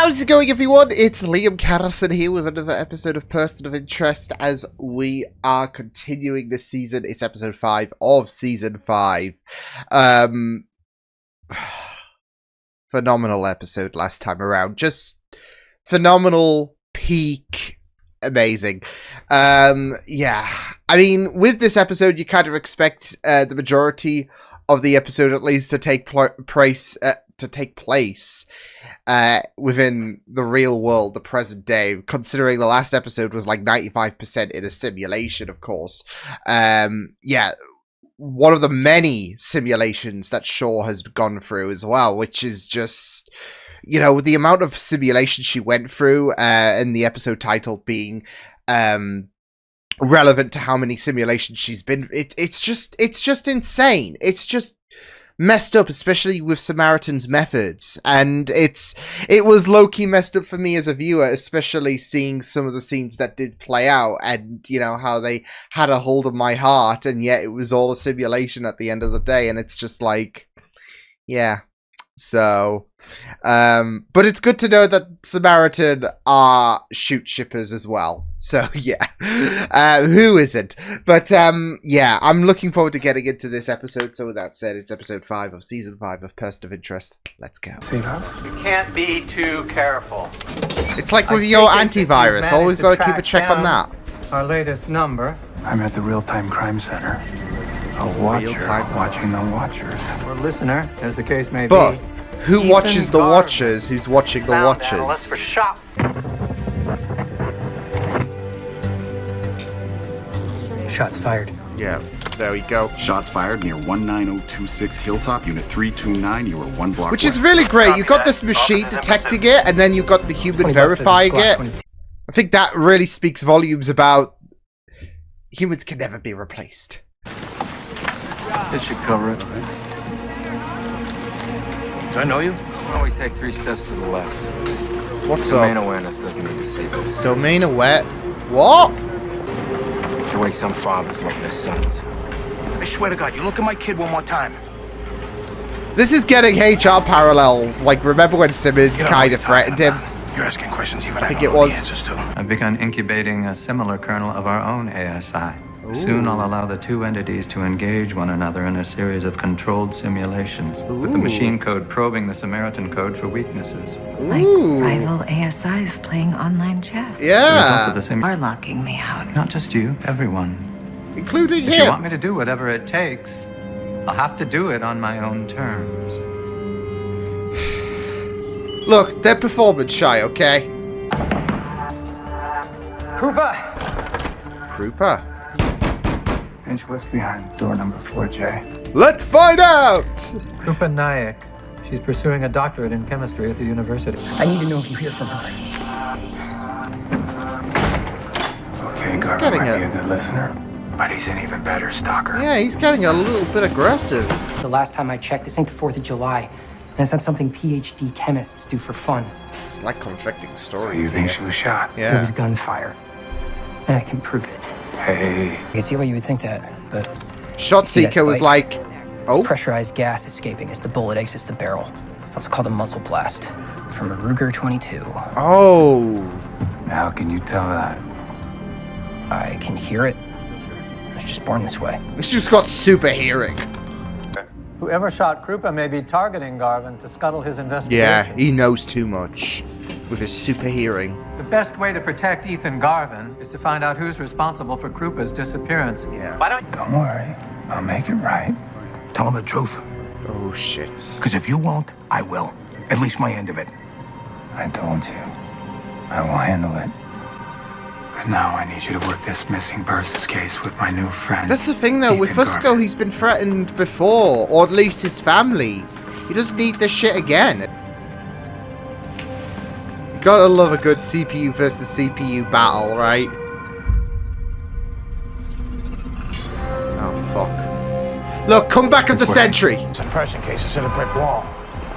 How's it going, everyone? It's Liam Catterson here with another episode of Person of Interest as we are continuing this season. It's episode 5 of season 5. Phenomenal episode last time around. Just phenomenal, peak, amazing. Yeah. I mean, with this episode, you kind of expect the majority of the episode at least to take place within the real world, the present day, considering the last episode was like 95% in a simulation, of course. Yeah, one of the many simulations that Shaw has gone through as well, which is just, you know, the amount of simulation she went through, and the episode title being relevant to how many simulations she's been. It's just insane. It's just messed up, especially with Samaritan's methods, and it was low-key messed up for me as a viewer, especially seeing some of the scenes that did play out, and you know how they had a hold of my heart, and yet it was all a simulation at the end of the day, and it's just like, yeah. So but it's good to know that Samaritan are shoot shippers as well. So yeah, who isn't? But yeah, I'm looking forward to getting into this episode. So with that said, it's episode 5 of season 5 of Person of Interest. Let's go. You can't be too careful. It's like with your antivirus, always got to keep a check on that. Our latest number. I'm at the real-time crime center. A watcher watching the watchers. Or listener, as the case may but be. Who Ethan watches the Garvin, watchers? Who's watching the watchers? Analyst for Shots fired. Yeah, there we go. Shots fired near 19026 Hilltop, Unit 329. You were 1 block Which west. is really great. You got this machine detecting it, and then you've got the human verifying it. I think that really speaks volumes about humans can never be replaced. This should cover it. Do I know you? Why don't we take 3 steps to the left? What's Domain up? awareness doesn't need to see this. Domain aware. What? The way some fathers love their sons. I swear to God, you look at my kid one more time. This is getting HR parallels. Like, remember when Simmons kind of threatened him? You're asking questions even I think don't it know was. the answers to. I've begun incubating a similar kernel of our own ASI. Soon I'll allow the two entities to engage one another in a series of controlled simulations, with the machine code probing the Samaritan code for weaknesses. Like rival ASIs playing online chess. The results of Yeah, the sim Are locking me out. not just you, everyone. including If you want him. me to do whatever it takes, I'll have to do it on my own terms. Look, they're performance shy, okay? Krupa. Inch west behind door number 4J. Let's find out! Krupa Nayak. She's pursuing a doctorate in chemistry at the university. I need to know if you hear from her. Okay, Garvin getting might a- be a good listener, but he's an even better stalker. Yeah, he's getting a little bit aggressive. The last time I checked, this ain't the 4th of July. And it's not something PhD chemists do for fun. It's like conflicting stories. So you think here. she was shot? It Yeah. was gunfire. And I can prove it. Hey, I can see why you would think that, but ShotSeeker was spike? like, it's oh, pressurized gas escaping as the bullet exits the barrel. It's also called a muzzle blast from a Ruger 22. oh. how can you tell that? I can hear it. I was just born this way. It's just got super hearing. Whoever shot Krupa may be targeting Garvin to scuttle his investigation. Yeah, he knows too much with his super hearing. The best way to protect Ethan Garvin is to find out who's responsible for Krupa's disappearance. Yeah. Don't worry, I'll make it right. Tell him the truth. Oh shit. Because if you won't, I will. At least my end of it. I told you, I will handle it. But now I need you to work this missing persons case with my new friend. That's the thing though, with Ethan Fusco Garvin. he's been threatened before, or at least his family. He doesn't need this shit again. You gotta love a good CPU versus CPU battle, right? Oh fuck. Look, come back at the sentry! Suppression case is in a brick wall.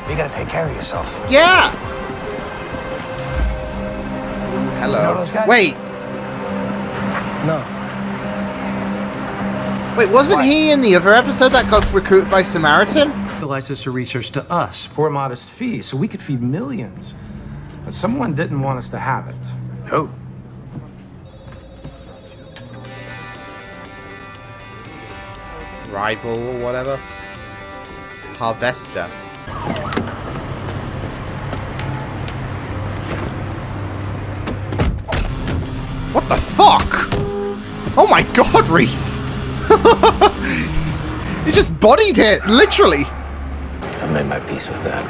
You gotta take care of yourself. Yeah! You know Hello. those guys? Wait, No. wait, wasn't he in the other episode that got recruited by Samaritan? License to research to us for a modest fee, so we could feed millions. But someone didn't want us to have it. Who? Rival or whatever. Harvester. What the fuck? Oh my god, Reese! He just bodied it, literally. I made my peace with that.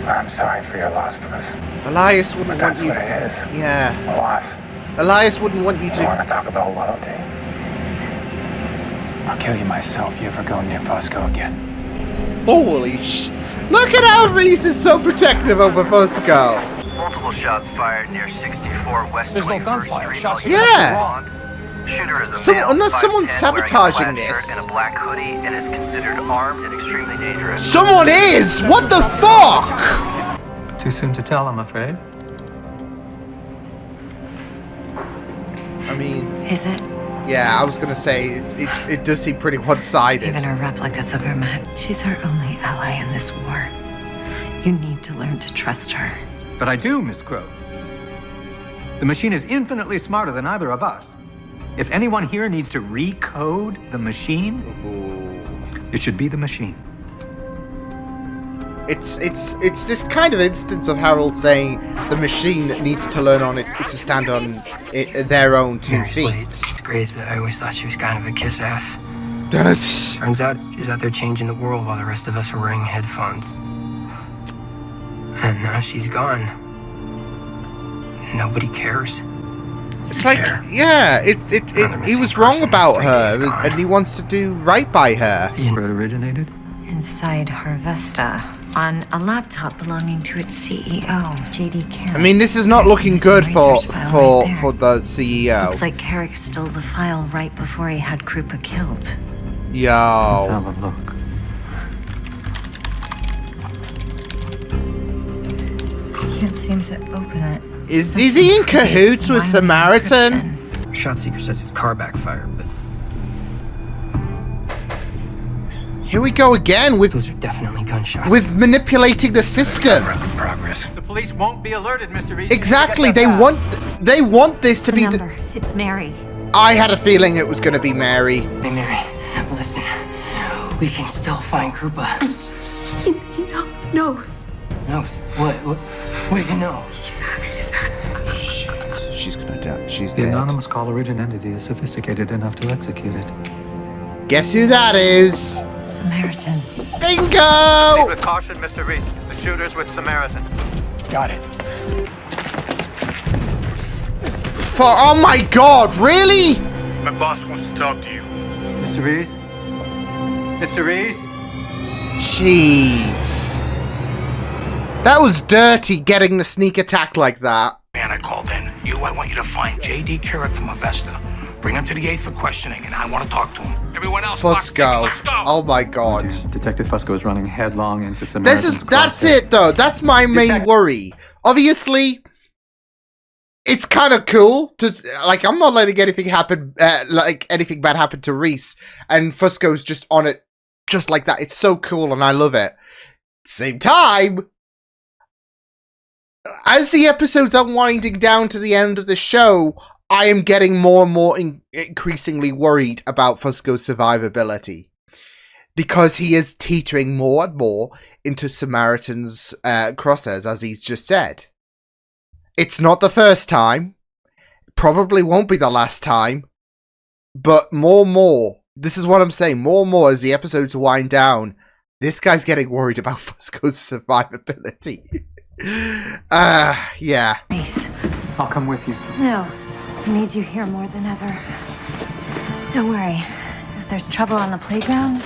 I'm sorry for your loss, Bruce. Elias wouldn't want That's you. what it is. Yeah. A loss. Elias wouldn't want you You to. want to talk about loyalty? I'll kill you myself if you ever go near Fusco again. Holy sh! Look at how Reese is so protective over Fusco. Multiple shots fired near 64 West. There's no gunfire. Shots. Yeah. Shooter is a Some- male, unless 5'10", someone's sabotaging wearing a black this. shirt and a black hoodie, and is considered armed and extremely dangerous. Someone is! What the fuck? Too soon to tell, I'm afraid. I mean, Is it? yeah, I was gonna say, it does seem pretty one-sided. Even her replicas of her met. She's our only ally in this war. You need to learn to trust her. But I do, Miss Crows. The machine is infinitely smarter than either of us. If anyone here needs to recode the machine, it should be the machine. It's this kind of instance of Harold saying the machine needs to learn on it to stand on their own 2 Mary's late. feet. It's great, but I always thought she was kind of a kiss ass. Does Turns out she's out there changing the world while the rest of us are wearing headphones. And now she's gone. Nobody cares. it's like yeah, he was wrong about her, and he wants to do right by her. Where it originated? Inside Harvesta, on a laptop belonging to its CEO, J.D. Carrick. I mean, this is not There's looking missing good for research file right there. the CEO. Looks like Carrick stole the file right before he had Krupa killed. Let's Yo, have a look. Can't seem to open it. is he in cahoots with Mind Samaritan? encryption. ShotSeeker says his car backfired, but Here we go again with those are definitely gunshots. manipulating the system. Progress. The police won't be alerted, Mr. Reese. Exactly, they want this to The be. number. It's Mary. I had a feeling it was going to be Mary. Hey, Mary, listen. We can still find Krupa. He knows. Knows? What does he know? She's gonna die. She's The dead. anonymous call origin entity is sophisticated enough to execute it. Guess who that is? Samaritan. Bingo! With caution, Mr. Reese. The shooter's with Samaritan. Got it. Oh my god, really? My boss wants to talk to you. Mr. Reese? Mr. Reese? Jeez. That was dirty getting the sneak attack like that. Man, I called in. I want you to find J.D. Carrick from Avesta. Bring him to the 8th for questioning, and I want to talk to him. Everyone else, Fusco. let's go. Oh my god. Detective Fusco is running headlong into Samaritan's That's crosshair. it though. That's my main worry. Obviously, it's kind of cool to like. I'm not letting anything happen, like anything bad happen to Reese, and Fusco's just on it, just like that. It's so cool, and I love it. Same time, as the episodes are winding down to the end of the show, I am getting more and more increasingly worried about Fusco's survivability. Because he is teetering more and more into Samaritan's crosshairs, as he's just said. It's not the first time. Probably won't be the last time. But more and more, this is what I'm saying, more and more as the episodes wind down, this guy's getting worried about Fusco's survivability. Yeah. Reese. I'll come with you. No. He needs you here more than ever. Don't worry. If there's trouble on the playground,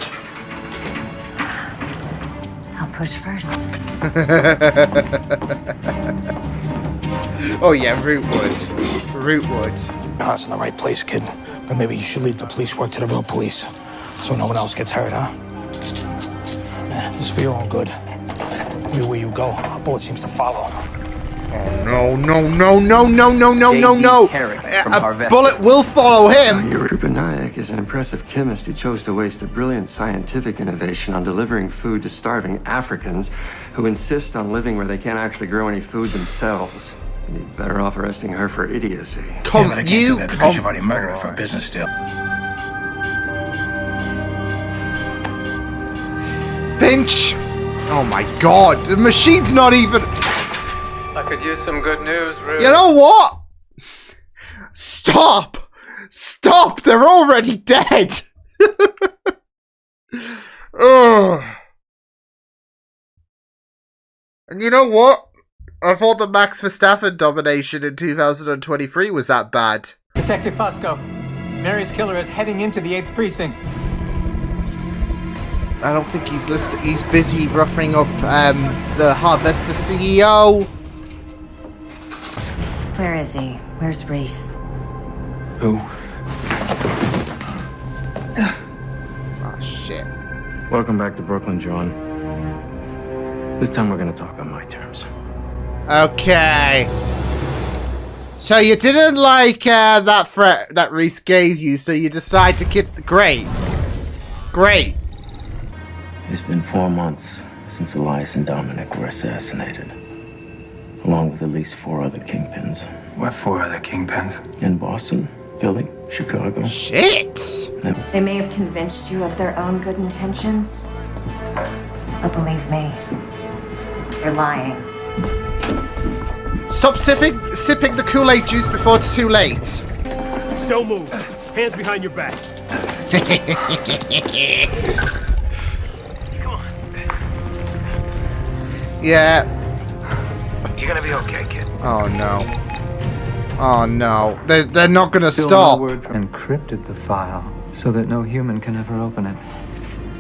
I'll push first. Oh yeah, Rootwood. Rootwood. Your heart's in the right place, kid. But maybe you should leave the police work to the real police. So no one else gets hurt, huh? It's for your own good. Everywhere you go, a bullet seems to follow. No, no, no, no, no, no, no, no, no! A bullet will follow him! Ruben Nayak is an impressive chemist who chose to waste a brilliant scientific innovation on delivering food to starving Africans who insist on living where they can't actually grow any food themselves. And you'd better off arresting her for idiocy. Come, but I can't do that because you've already murdered her for a business deal. Finch! Oh my god, the machine's not even... I could use some good news, Ruth. You know what? Stop! Stop! They're already dead! Ugh. And you know what? I thought the Max Verstappen domination in 2023 was that bad. Detective Fusco, Mary's killer is heading into the 8th precinct. I don't think he's listening. He's busy roughing up the Harvester CEO. Where is he? Where's Reese? Who? Oh shit. Welcome back to Brooklyn, John. This time we're gonna talk on my terms. Okay. So you didn't like that threat that Reese gave you, so you decide to kill. Great. Great. It's been 4 months since Elias and Dominic were assassinated, along with at least 4 other kingpins. What 4 other kingpins? In Boston, Philly, Chicago. Shit! They may have convinced you of their own good intentions, but believe me, they're lying. Stop sipping the Kool-Aid juice before it's too late. Don't move. Hands behind your back. Yeah. You're gonna be okay, kid. Oh no. Oh no. They're not gonna Still stop. No word encrypted the file so that no human can ever open it.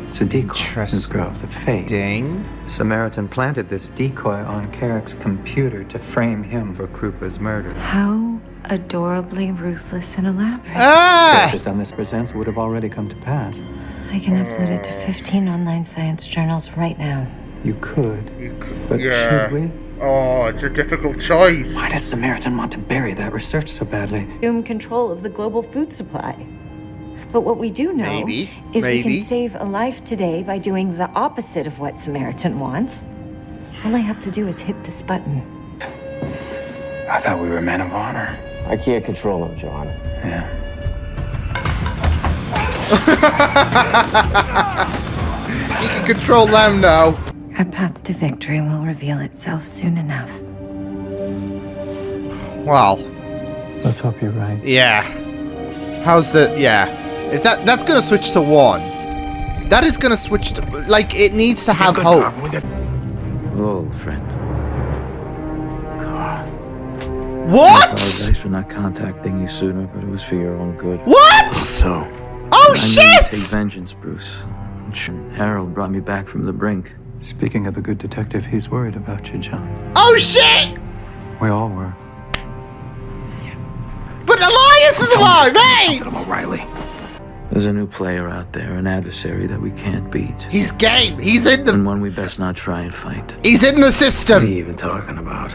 It's a decoy. This grows a fate. Ding. Samaritan planted this decoy on Carrick's computer to frame him for Krupa's murder. How adorably ruthless and elaborate. Ah! Just on this presents would have already come to pass. I can upload it to 15 online science journals right now. You could. But Yeah. should we? Oh, it's a difficult choice. Why does Samaritan want to bury that research so badly? Assume control of the global food supply. But what we do know Maybe. is we Maybe. can save a life today by doing the opposite of what Samaritan wants. All I have to do is hit this button. I thought we were men of honor. I can't control them, John. Yeah. You can control them now. Our path to victory will reveal itself soon enough. Well, Let's hope you're right. yeah. How's the... Yeah. Is that's gonna switch to 1. That is gonna switch to... Like, it needs to have Good, hope. Garvin. We got Hello, friend. What? Apologize for not contacting you sooner, but it was for your own good. What? So, Oh, I need to shit! take vengeance, Bruce. Harold brought me back from the brink. Speaking of the good detective, he's worried about you, John. Oh, shit! We all were. But Elias is alive, hey! something about Riley. There's a new player out there, an adversary that we can't beat. He's game. He's in the... And one we best not try and fight. He's in the What are system. you even talking about?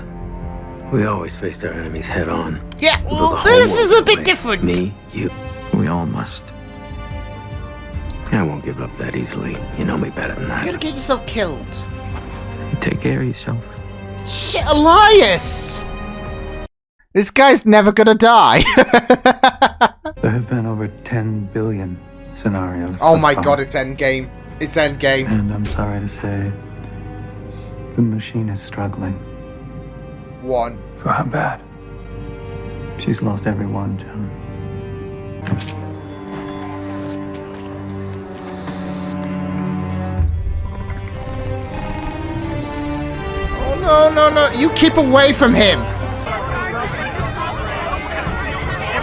We always faced our enemies head on. Yeah, Until well, the whole this world is a bit away. different. Me, you, we all must. I won't give up that easily. You know me better than You're that. gonna get yourself killed. You take care of yourself. Shit, Elias! This guy's never gonna die. There have been over 10 billion scenarios. Oh so my far. god, it's endgame. It's endgame. And I'm sorry to say, the machine is struggling. 1. So how bad? She's lost everyone, John. Oh no, no, no. You keep away from him.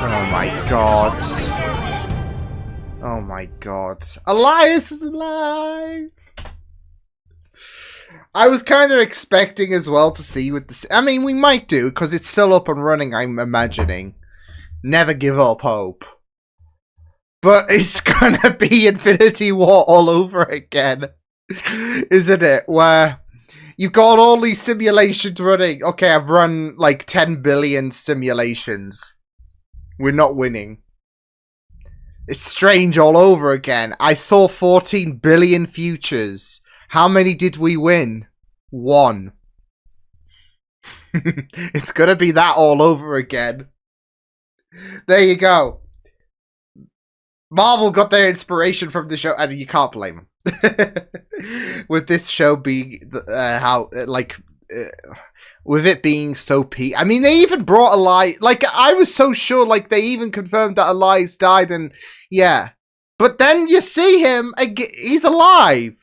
Oh my god. Oh my god. Elias is alive. I was kind of expecting as well to see with this. I mean, we might do because it's still up and running, I'm imagining. Never give up hope. But it's gonna be Infinity War all over again. Isn't it? Where You've got all these simulations running. Okay, I've run like 10 billion simulations. We're not winning. It's strange all over again. I saw 14 billion futures. How many did we win? 1. It's gonna be that all over again. There you go. Marvel got their inspiration from the show, and you can't blame them. With this show being with it being so I mean, they even brought Elias. Like, I was so sure, like, they even confirmed that Elias died, and yeah. But then you see him, he's alive.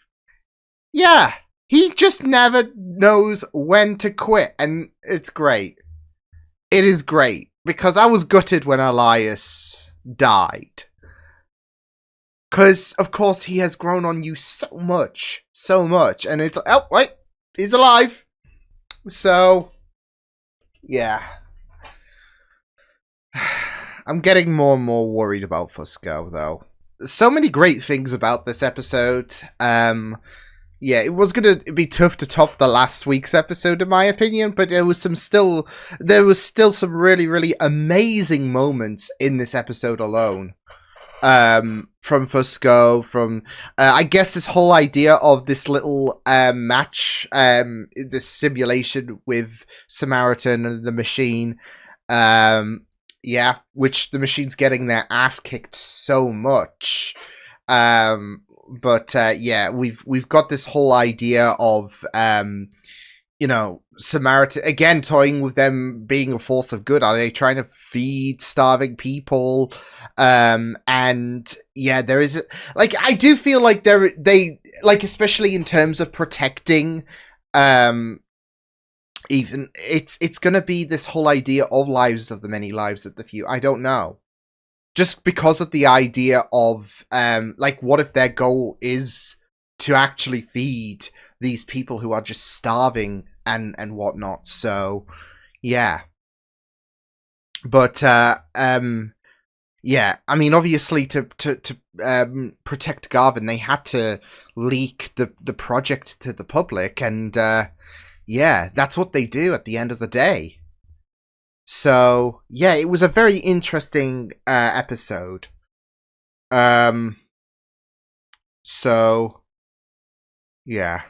Yeah. He just never knows when to quit, and it's great. It is great, because I was gutted when Elias died. Because, of course, he has grown on you so much, and it's like, oh, wait, he's alive. So, yeah. I'm getting more and more worried about Fusco, though. So many great things about this episode. Yeah, it was going to be tough to top the last week's episode, in my opinion, but there was still some really, really amazing moments in this episode alone. From Fusco, from I guess this whole idea of this little match, this simulation with Samaritan and the machine, yeah, which the machine's getting their ass kicked so much. But yeah, we've got this whole idea of you know, Samaritan again toying with them being a force of good. Are they trying to feed starving people? And yeah, there is like, I do feel like they like, especially in terms of protecting, even it's gonna be this whole idea of lives of the many, lives of the few. I don't know. Just because of the idea of, like, what if their goal is to actually feed these people who are just starving and whatnot. So, yeah. But, yeah, I mean, obviously, to protect Garvin, they had to leak the project to the public, and, yeah, that's what they do at the end of the day. So, yeah, it was a very interesting episode. So, yeah.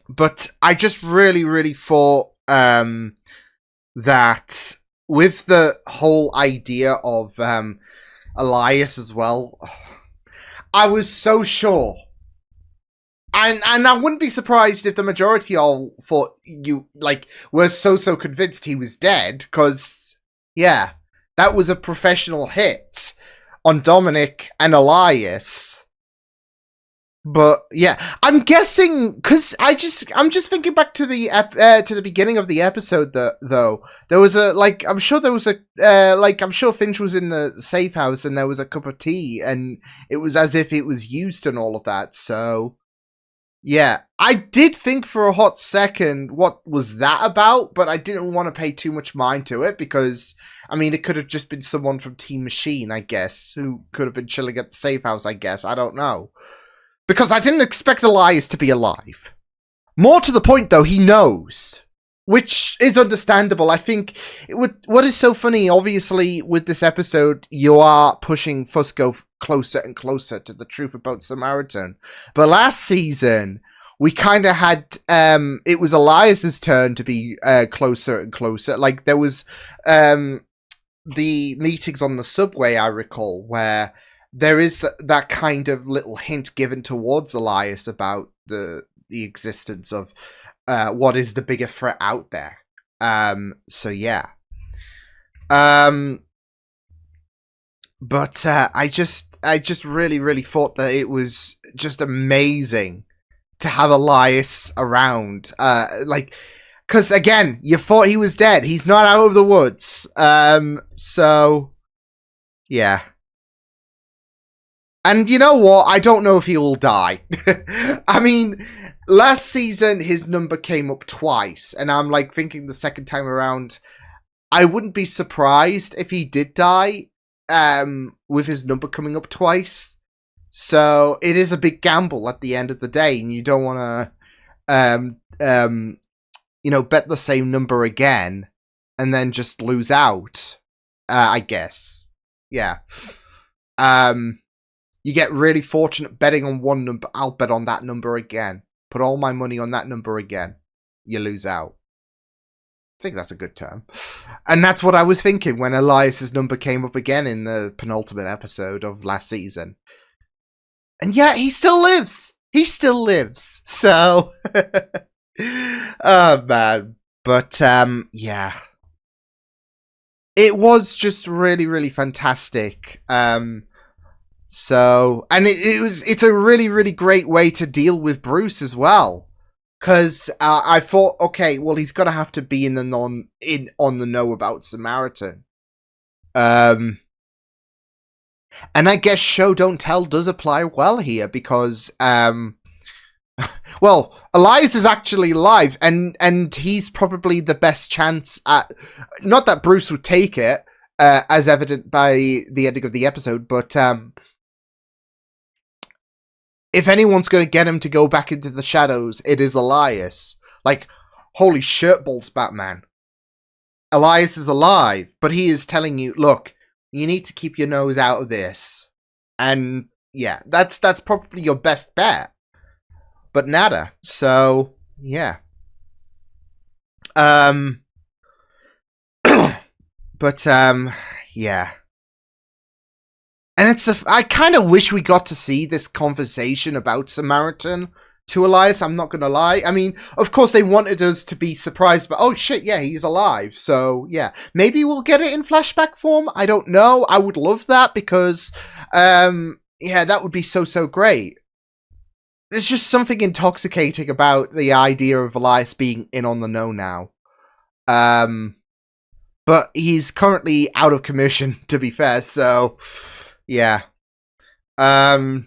But I just really, really thought that with the whole idea of Elias as well, I was so sure. And I wouldn't be surprised if the majority all thought were so convinced he was dead, because, yeah, that was a professional hit on Dominic and Elias. But yeah, I'm guessing, because I'm just thinking back to the beginning of the episode. Though there was I'm sure Finch was in the safe house and there was a cup of tea and it was as if it was used and all of that. So yeah, I did think for a hot second, what was that about? But I didn't want to pay too much mind to it because, I mean, it could have just been someone from Team Machine, I guess, who could have been chilling at the safe house, I guess. I don't know. Because I didn't expect Elias to be alive. More to the point, though, he knows. Which is understandable. I think what is so funny, obviously, with this episode, you are pushing Fusco closer and closer to the truth about Samaritan. But last season, we kind of had, it was Elias's turn to be closer and closer. Like, there was the meetings on the subway, I recall, where there is that kind of little hint given towards Elias about the existence of what is the bigger threat out there. So yeah. But I just really, really thought that it was just amazing to have Elias around. Because again, you thought he was dead. He's not out of the woods. So yeah. And you know what? I don't know if he will die. I mean, last season, his number came up twice. And I'm like thinking the second time around, I wouldn't be surprised if he did die with his number coming up twice. So it is a big gamble at the end of the day, and you don't want to, bet the same number again and then just lose out. I guess, yeah. You get really fortunate betting on one number. I'll bet on that number again. Put all my money on that number again. You lose out. I think that's a good term. And that's what I was thinking when Elias's number came up again in the penultimate episode of last season. And yeah, he still lives. He still lives. So, oh man. But yeah. It was just really, really fantastic. So, and it's a really, really great way to deal with Bruce as well. Because I thought, okay, well, he's got to have to be on the know about Samaritan. And I guess show don't tell does apply well here because, well, Elias is actually alive, and he's probably the best chance at. Not that Bruce would take it, as evident by the ending of the episode, but if anyone's going to get him to go back into the shadows, it is Elias. Like, holy shirtballs, Batman. Elias is alive, but he is telling you, look, you need to keep your nose out of this. And yeah, that's probably your best bet. But nada. So, yeah. Yeah. And I kind of wish we got to see this conversation about Samaritan to Elias, I'm not gonna lie. I mean, of course they wanted us to be surprised, but oh shit, yeah, he's alive. So, yeah. Maybe we'll get it in flashback form? I don't know. I would love that because, yeah, that would be so great. There's just something intoxicating about the idea of Elias being in on the know now. But he's currently out of commission, to be fair, so yeah. But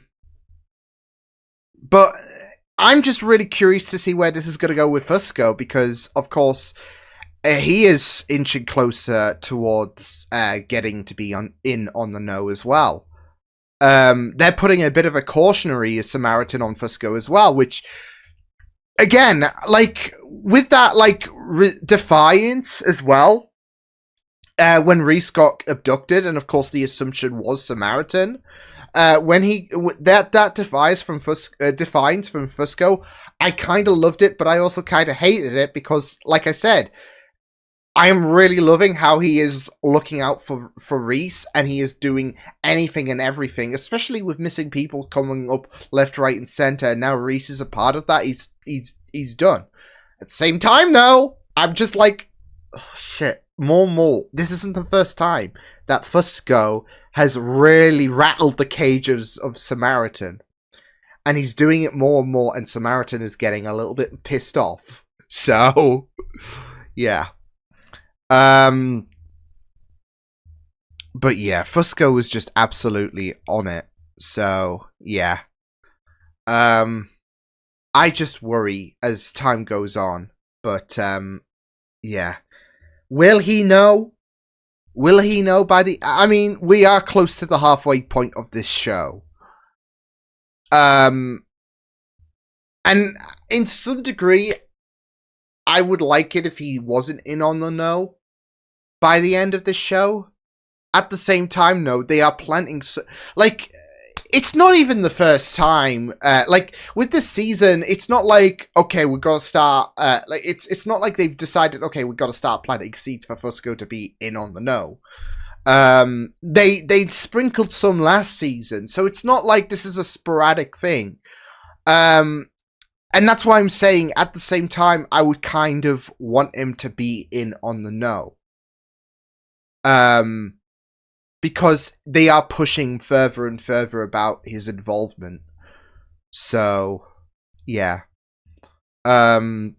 I'm just really curious to see where this is going to go with Fusco, because, of course, he is inching closer towards getting to be in on the know as well. They're putting a bit of a cautionary Samaritan on Fusco as well, which, again, like, with that, like, defiance as well, when Reese got abducted, and of course the assumption was Samaritan, when that defiance from Fusco, I kind of loved it, but I also kind of hated it because, like I said, I am really loving how he is looking out for Reese, and he is doing anything and everything, especially with missing people coming up left, right, and center. And now Reese is a part of that. He's done. At the same time, though, I'm just like, oh, shit, more. This isn't the first time that Fusco has really rattled the cages of Samaritan, and he's doing it more and more, and Samaritan is getting a little bit pissed off. So, yeah. But yeah, Fusco was just absolutely on it. So, yeah. I just worry as time goes on. But, yeah. Will he know? Will he know by the... I mean, we are close to the halfway point of this show. And in some degree, I would like it if he wasn't in on the know by the end of this show. At the same time, no, they are planting... like, it's not even the first time. Like, with this season, it's not like, okay, we've got to start... like, it's not like they've decided, okay, we've got to start planting seeds for Fusco to be in on the know. They sprinkled some last season, so it's not like this is a sporadic thing. And that's why I'm saying, at the same time, I would kind of want him to be in on the know. Because they are pushing further and further about his involvement. So, yeah. But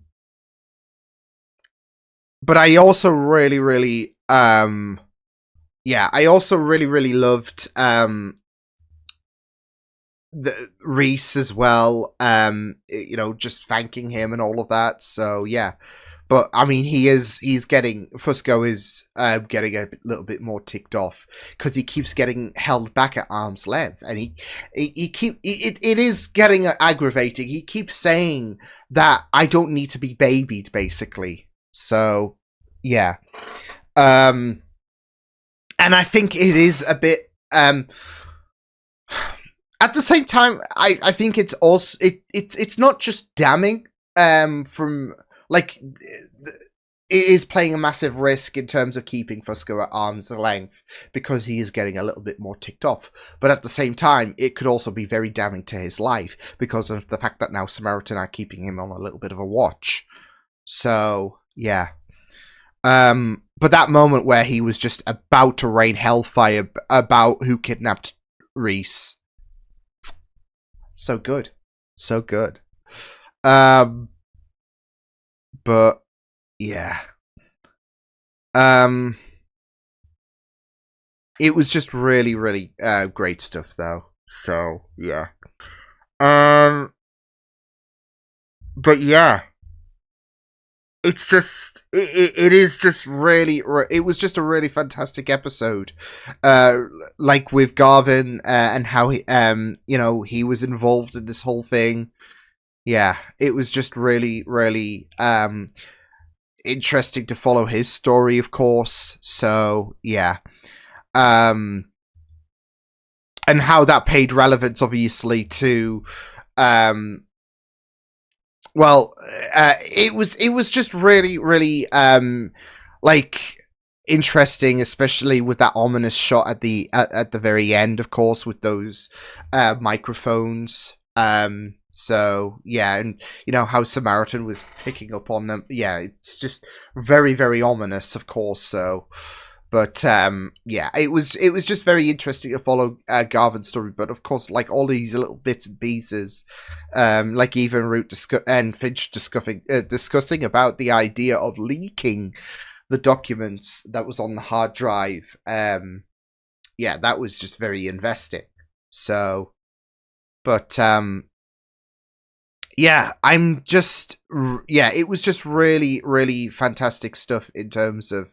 I also really, yeah, I also really loved, the Reese as well, you know, just thanking him and all of that. So, yeah. But I mean, Fusco is getting a little bit more ticked off because he keeps getting held back at arm's length, and it is getting aggravating. He keeps saying that I don't need to be babied, basically. So, yeah. And I think it is a bit, at the same time, I think it's also, it's not just damning, from, like, it is playing a massive risk in terms of keeping Fusco at arm's length because he is getting a little bit more ticked off. But at the same time, it could also be very damning to his life because of the fact that now Samaritan are keeping him on a little bit of a watch. So, yeah. But that moment where he was just about to rain hellfire about who kidnapped Reese. So good. So good. But yeah. It was just really, really great stuff though. So yeah. But yeah. It's just it is just really, it was just a really fantastic episode, like with Garvin and how he he was involved in this whole thing. Yeah, it was just really, really interesting to follow his story, of course. So yeah, and how that paid relevance, obviously, to well, it was just really, really, like, interesting, especially with that ominous shot at the very end, of course, with those microphones. So yeah, and how Samaritan was picking up on them. Yeah, it's just very, very ominous, of course. So. But yeah, it was just very interesting to follow Garvin's story. But of course, like all these little bits and pieces, like even Root and Finch discussing about the idea of leaking the documents that was on the hard drive. Yeah, that was just very investing. So, but yeah, it was just really, really fantastic stuff in terms of.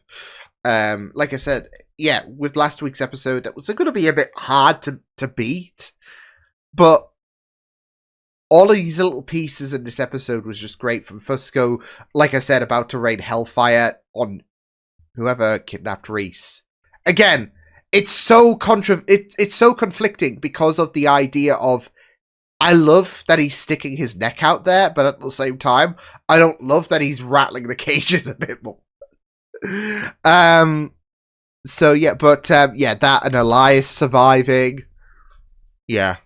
Like I said, yeah, with last week's episode, that was going to be a bit hard to beat, but all of these little pieces in this episode was just great. From Fusco, like I said, about to rain hellfire on whoever kidnapped Reese. Again, it's so it's so conflicting because of the idea of, I love that he's sticking his neck out there, but at the same time, I don't love that he's rattling the cages a bit more. So yeah, but yeah, that and Elias surviving. Yeah.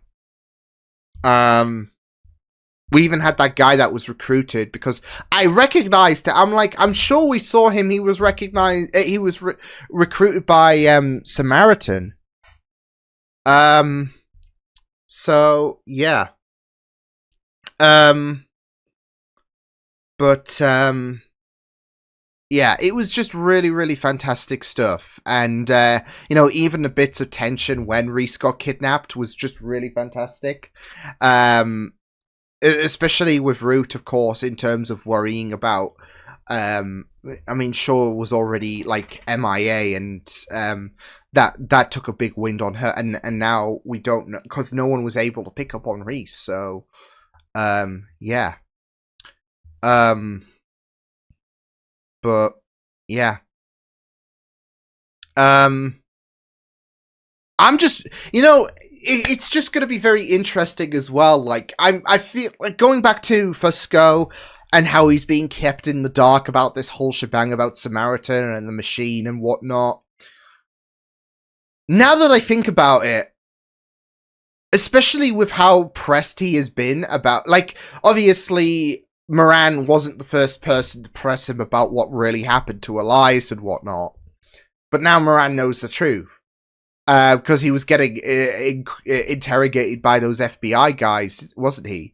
We even had that guy that was recruited because I recognized that. I'm sure we saw him. He was recognized. He was recruited by Samaritan. So yeah. But yeah, it was just really, really fantastic stuff. And, even the bits of tension when Reese got kidnapped was just really fantastic. Especially with Root, of course, in terms of worrying about, Shaw was already, like, MIA, and that took a big wind on her. And now we don't know, because no one was able to pick up on Reese. So, yeah. But yeah, I'm just, it's just going to be very interesting as well. Like I feel like going back to Fusco and how he's being kept in the dark about this whole shebang about Samaritan and the machine and whatnot. Now that I think about it, especially with how pressed he has been about, like, obviously Moran wasn't the first person to press him about what really happened to Elias and whatnot. But now Moran knows the truth. Because he was getting interrogated by those FBI guys, wasn't he?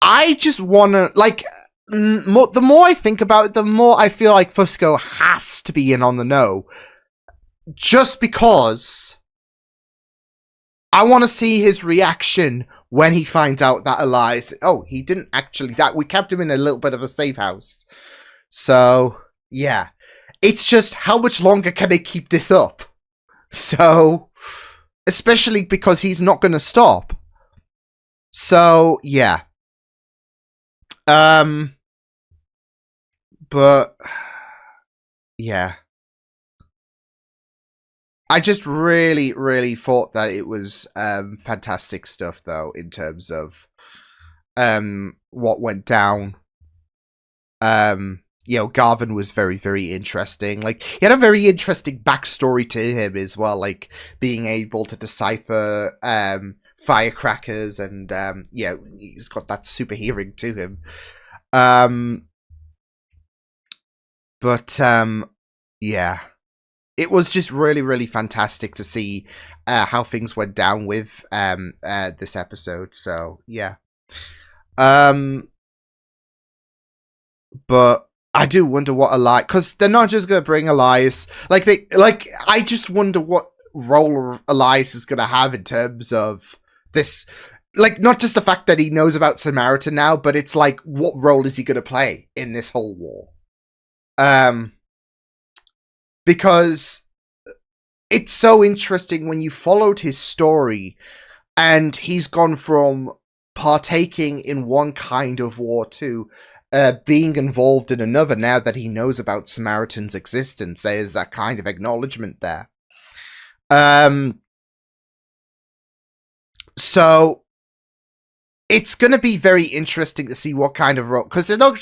I just want to, like, the more I think about it, the more I feel like Fusco has to be in on the know. Just because I want to see his reaction when he finds out that Elias, oh, he didn't actually die. We kept him in a little bit of a safe house. So, yeah. It's just, how much longer can they keep this up? So, especially because he's not going to stop. So, yeah. But, yeah. I just really, really thought that it was fantastic stuff, though, in terms of what went down. Garvin was very, very interesting. Like, he had a very interesting backstory to him as well, like being able to decipher firecrackers, and he's got that super hearing to him. Yeah. It was just really, really fantastic to see how things went down with this episode. So, yeah. But I do wonder what Elias... Because they're not just going to bring Elias... I just wonder what role Elias is going to have in terms of this... Like, not just the fact that he knows about Samaritan now, but it's like, what role is he going to play in this whole war? Because it's so interesting when you followed his story, and he's gone from partaking in one kind of war to being involved in another now that he knows about Samaritan's existence. There's that kind of acknowledgement there. So it's going to be very interesting to see what kind of role, because they're not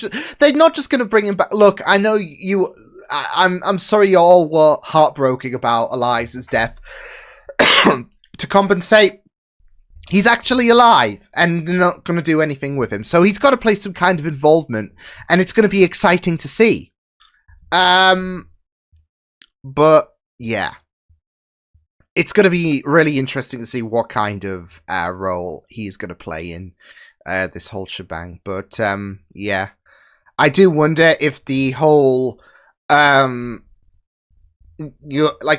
just going to bring him back. Look, I know you... I'm sorry you all were heartbroken about Elias's death. To compensate, he's actually alive, and they're not going to do anything with him. So he's got to play some kind of involvement, and it's going to be exciting to see. But, yeah. It's going to be really interesting to see what kind of role he's going to play in this whole shebang. But, yeah. I do wonder if the whole... like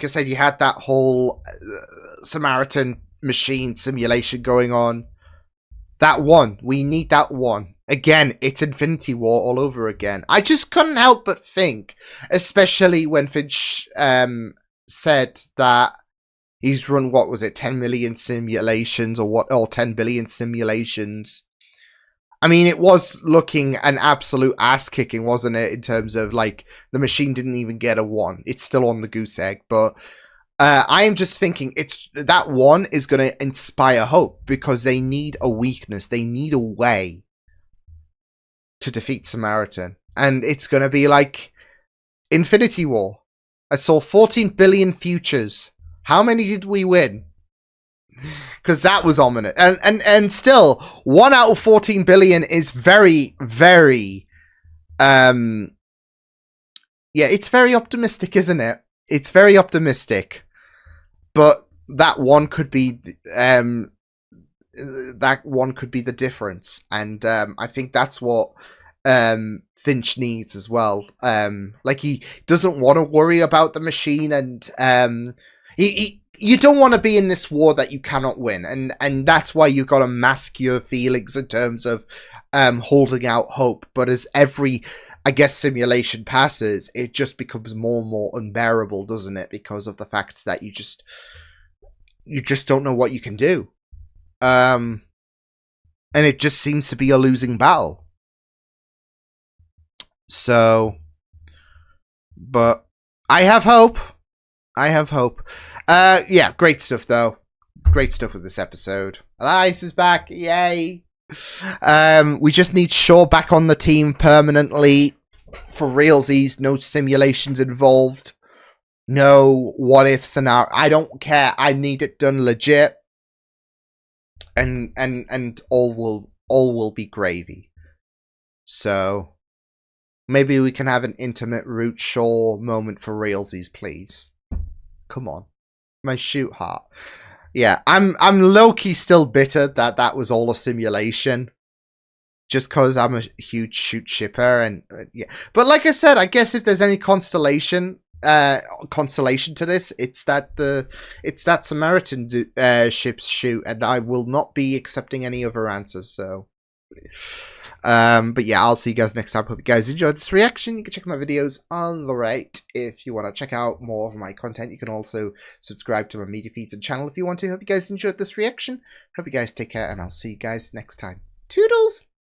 I said, you had that whole Samaritan machine simulation going on. That one, we need that one again. It's Infinity War all over again. I just couldn't help but think, especially when Finch said that he's run, what was it, 10 million simulations, or 10 billion simulations. I mean, it was looking an absolute ass-kicking, wasn't it? In terms of, like, the machine didn't even get a 1. It's still on the goose egg. But I am just thinking that 1 is going to inspire hope, because they need a weakness. They need a way to defeat Samaritan. And it's going to be like Infinity War. I saw 14 billion futures. How many did we win? Because that was ominous. And still, 1 out of 14 billion is very, very... it's very optimistic, isn't it? It's very optimistic. But that one could be... that one could be the difference. And I think that's what Finch needs as well. Like, he doesn't want to worry about the machine, and you don't want to be in this war that you cannot win, and that's why you've got to mask your feelings in terms of holding out hope. But as every, I guess, simulation passes, it just becomes more and more unbearable, doesn't it? Because of the fact that you just don't know what you can do, and it just seems to be a losing battle. So, but I have hope. Yeah, great stuff, though. Great stuff with this episode. Elias is back. Yay. We just need Shaw back on the team permanently. For realsies, no simulations involved. No what if scenario. I don't care. I need it done legit. And all will be gravy. So maybe we can have an intimate Root Shaw moment for realsies, please. Come on. My shoot heart. Yeah, I'm low-key still bitter that was all a simulation. Just because I'm a huge shoot shipper, and yeah. But like I said, I guess if there's any constellation consolation to this. It's that Samaritan ship's shoot, and I will not be accepting any other answers. So, but yeah, I'll see you guys next time. Hope you guys enjoyed this reaction. You can check my videos on the right if you want to check out more of my content. You can also subscribe to my media feeds and channel if you want to. Hope you guys enjoyed this reaction. Hope you guys take care, and I'll see you guys next time. Toodles!